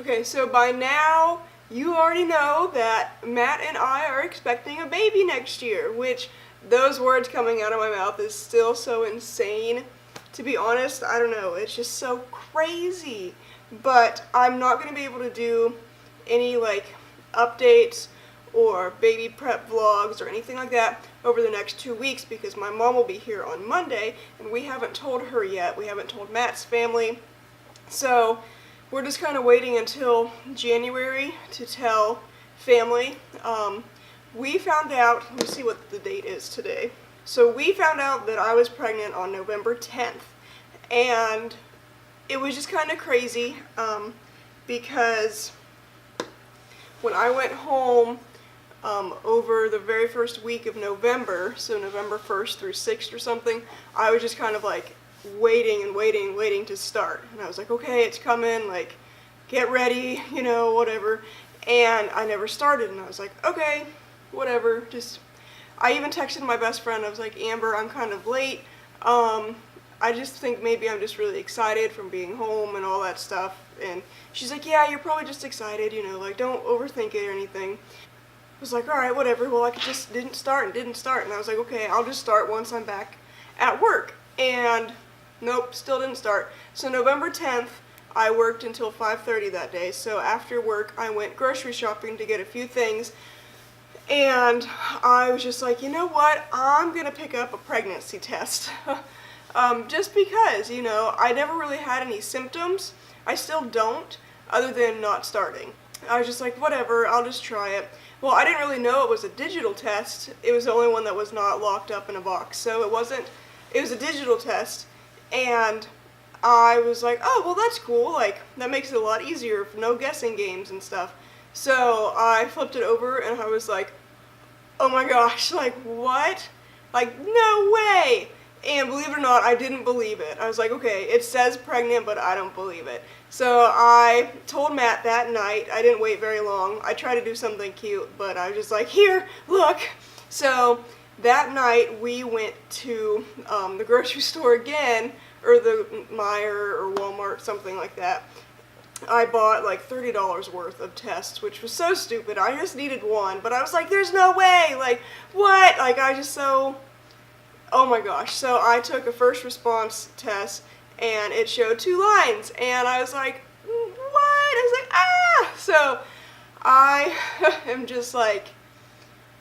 Okay, so by now you already know that Matt and I are expecting a baby next year, which those words coming out of my mouth is still so insane. To be honest, I don't know, it's just so crazy. But I'm not going to be able to do any updates or baby prep vlogs or anything like that over the next 2 weeks because my mom will be here on Monday and we haven't told her yet. We haven't told Matt's family. So we're just kind of waiting until January to tell family. We found out, let me see what the date is today. So we found out that I was pregnant on November 10th, and it was just kind of crazy because when I went home over the very first week of November, so November 1st through 6th or something, I was just kind of waiting to start. And I was like, okay, it's coming, get ready, whatever. And I never started, and I was like, okay, whatever, I even texted my best friend. I was like, Amber, I'm kind of late. I just think maybe I'm just really excited from being home and all that stuff. And she's like, yeah, you're probably just excited, don't overthink it or anything. I was like, all right, whatever. Well, I just didn't start. And I was like, okay, I'll just start once I'm back at work. And nope, still didn't start. So November 10th, I worked until 5:30 that day. So after work, I went grocery shopping to get a few things. And I was just like, you know what, I'm going to pick up a pregnancy test. Just because, I never really had any symptoms. I still don't, other than not starting. I was just like, whatever, I'll just try it. Well, I didn't really know it was a digital test. It was the only one that was not locked up in a box. So it was a digital test. And I was like, oh, well, that's cool. That makes it a lot easier, no guessing games and stuff. So I flipped it over and I was like, oh my gosh, what? No way! And believe it or not, I didn't believe it. I was like, okay, it says pregnant, but I don't believe it. So I told Matt that night. I didn't wait very long. I tried to do something cute, but I was just like, here, look. So that night we went to the grocery store again, or the Meijer or Walmart, something like that. I bought $30 worth of tests, which was so stupid. I just needed one, but I was like, there's no way, what? Oh my gosh. So I took a first response test and it showed 2 lines and I was like, what? I was like, ah! So I am just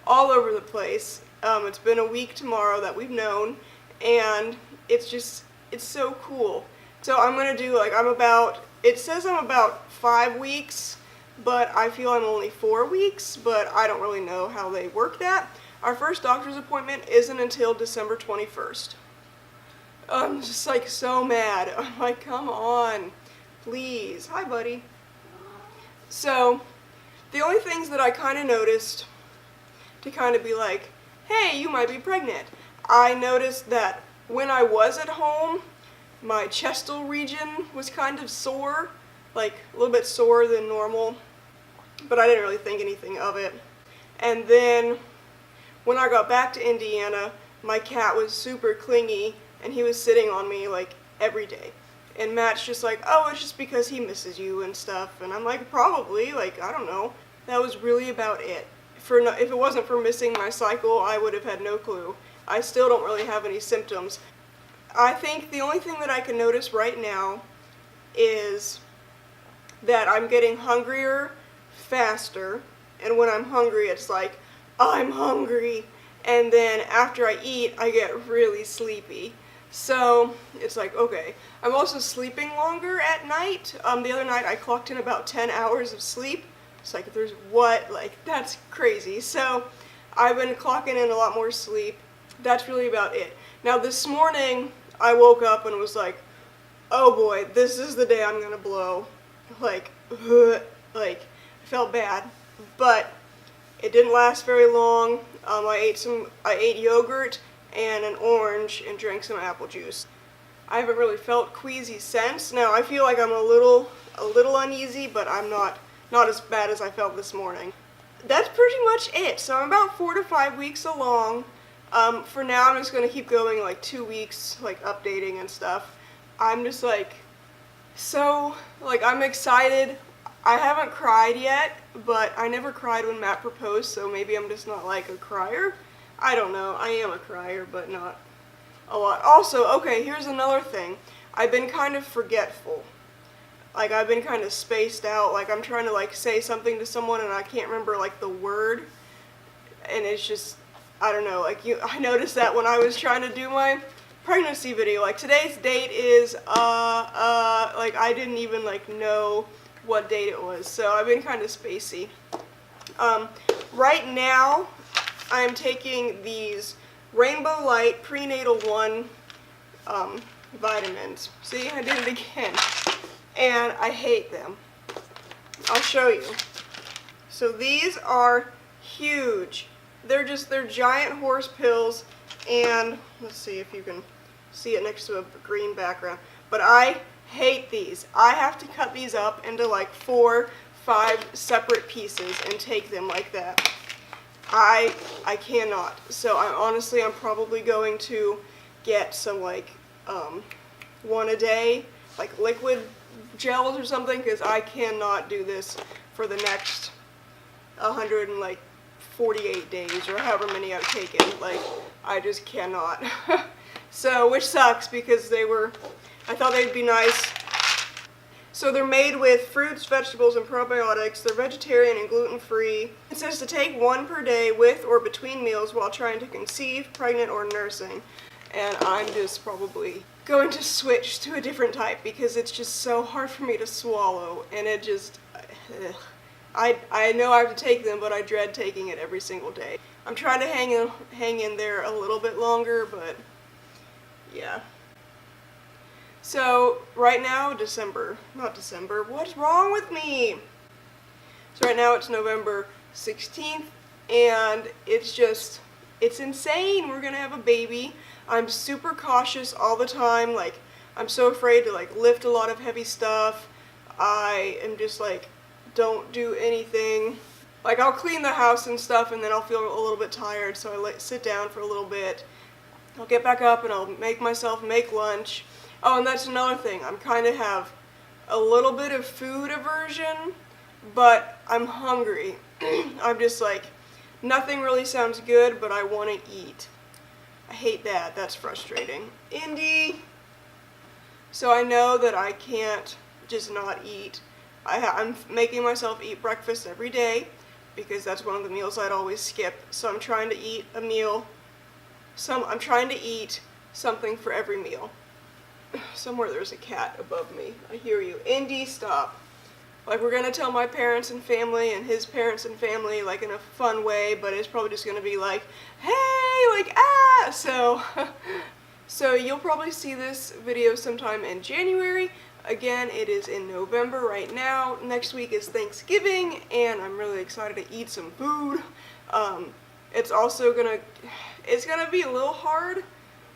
all over the place. It's been a week tomorrow that we've known, and it's so cool. So I'm gonna do it says I'm about 5 weeks, but I feel I'm only 4 weeks, but I don't really know how they work that. Our first doctor's appointment isn't until December 21st. I'm just so mad. I'm like, come on, please. Hi, buddy. So the only things that I kind of noticed to kind of be like, hey, you might be pregnant. I noticed that when I was at home, my chestal region was kind of sore, a little bit sore than normal, but I didn't really think anything of it. And then when I got back to Indiana, my cat was super clingy and he was sitting on me every day. And Matt's just like, oh, it's just because he misses you and stuff. And I'm like, probably, I don't know. That was really about it. If it wasn't for missing my cycle, I would have had no clue. I still don't really have any symptoms. I think the only thing that I can notice right now is that I'm getting hungrier faster, and when I'm hungry it's like, I'm hungry, and then after I eat I get really sleepy. So it's like, okay. I'm also sleeping longer at night. The other night I clocked in about 10 hours of sleep. It's like, there's what? That's crazy. So I've been clocking in a lot more sleep. That's really about it. Now this morning I woke up and was like, oh boy, this is the day I'm gonna blow. I felt bad, but it didn't last very long. I ate yogurt and an orange and drank some apple juice. I haven't really felt queasy since. Now I feel like I'm a little uneasy, but I'm not as bad as I felt this morning. That's pretty much it. So I'm about 4 to 5 weeks along. For now, I'm just going to keep going 2 weeks, updating and stuff. I'm just I'm excited. I haven't cried yet, but I never cried when Matt proposed, so maybe I'm just not like a crier. I don't know. I am a crier, but not a lot. Also, okay, here's another thing. I've been kind of forgetful. Like, I've been kind of spaced out. Like, I'm trying to, like, say something to someone and I can't remember, like, the word. And it's just, I don't know, like, I noticed that when I was trying to do my pregnancy video. Like, today's date is, like, I didn't even, like, know what date it was. So I've been kind of spacey. Right now, I'm taking these Rainbow Light Prenatal 1 vitamins. See, I did it again. And I hate them. I'll show you. So these are huge. They're giant horse pills, and let's see if you can see it next to a green background. But I hate these. I have to cut these up into like 4, 5 separate pieces and take them like that. I cannot. So I'm probably going to get some like one a day, like liquid gels or something, because I cannot do this for the next 148 days or however many I've taken. Like, I just cannot. So, which sucks because I thought they'd be nice. So they're made with fruits, vegetables, and probiotics. They're vegetarian and gluten-free. It says to take 1 per day with or between meals while trying to conceive, pregnant, or nursing. And I'm just probably going to switch to a different type because it's just so hard for me to swallow, and it just, I know I have to take them, but I dread taking it every single day. I'm trying to hang in there a little bit longer, but yeah. So right now, not December, what's wrong with me? So right now it's November 16th, and it's insane. We're gonna have a baby. I'm super cautious all the time. Like, I'm so afraid to like lift a lot of heavy stuff. I am just like, don't do anything. Like, I'll clean the house and stuff, and then I'll feel a little bit tired, so I like sit down for a little bit. I'll get back up and I'll make myself make lunch. Oh, and that's another thing. I'm kind of have a little bit of food aversion, but I'm hungry. I'm just like, nothing really sounds good, but I want to eat. I hate that. That's frustrating. Indy. So I know that I can't just not eat. I'm making myself eat breakfast every day because that's one of the meals I'd always skip. So I'm trying to eat a meal. I'm trying to eat something for every meal. Somewhere there's a cat above me. I hear you. Indy, stop. Like, we're going to tell my parents and family and his parents and family, like, in a fun way, but it's probably just going to be like, hey, like, ah! So you'll probably see this video sometime in January. Again, it is in November right now. Next week is Thanksgiving, and I'm really excited to eat some food. It's also it's gonna be a little hard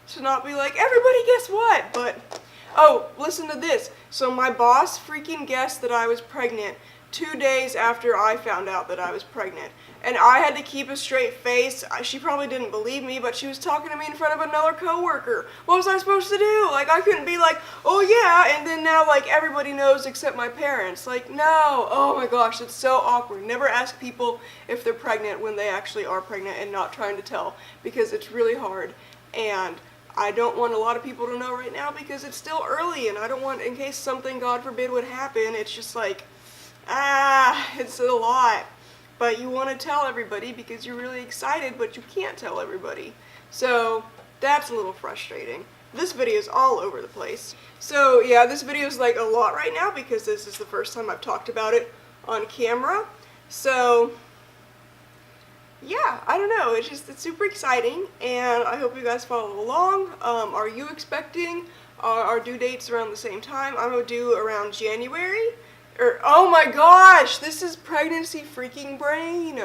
to not be like, everybody guess what? But, oh, listen to this. So my boss freaking guessed that I was pregnant 2 days after I found out that I was pregnant. And I had to keep a straight face. She probably didn't believe me, but she was talking to me in front of another coworker. What was I supposed to do? Like, I couldn't be like, oh yeah, and then now, like, everybody knows except my parents. Like, no. Oh my gosh, it's so awkward. Never ask people if they're pregnant when they actually are pregnant and not trying to tell, because it's really hard. And I don't want a lot of people to know right now because it's still early, and I don't want, in case something, God forbid, would happen, it's just like, it's a lot. But you want to tell everybody because you're really excited, but you can't tell everybody. So that's a little frustrating. This video is all over the place. So yeah, this video is like a lot right now because this is the first time I've talked about it on camera. So yeah, I don't know, it's super exciting, and I hope you guys follow along. Are you expecting our due dates around the same time? I'm gonna do around January. Oh my gosh, this is pregnancy freaking brain.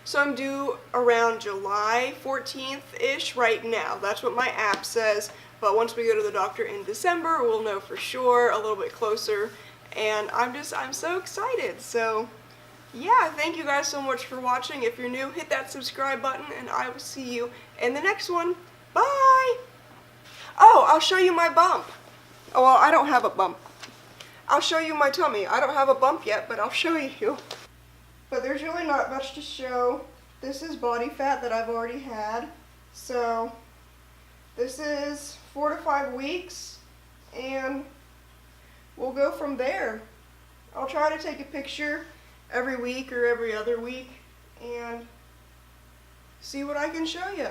So I'm due around July 14th-ish right now. That's what my app says. But once we go to the doctor in December, we'll know for sure, a little bit closer. And I'm so excited. So yeah, thank you guys so much for watching. If you're new, hit that subscribe button, and I will see you in the next one. Bye! Oh, I'll show you my bump. Oh, well, I don't have a bump. I'll show you my tummy. I don't have a bump yet, but I'll show you. But there's really not much to show. This is body fat that I've already had. So this is 4 to 5 weeks, and we'll go from there. I'll try to take a picture every week or every other week and see what I can show you.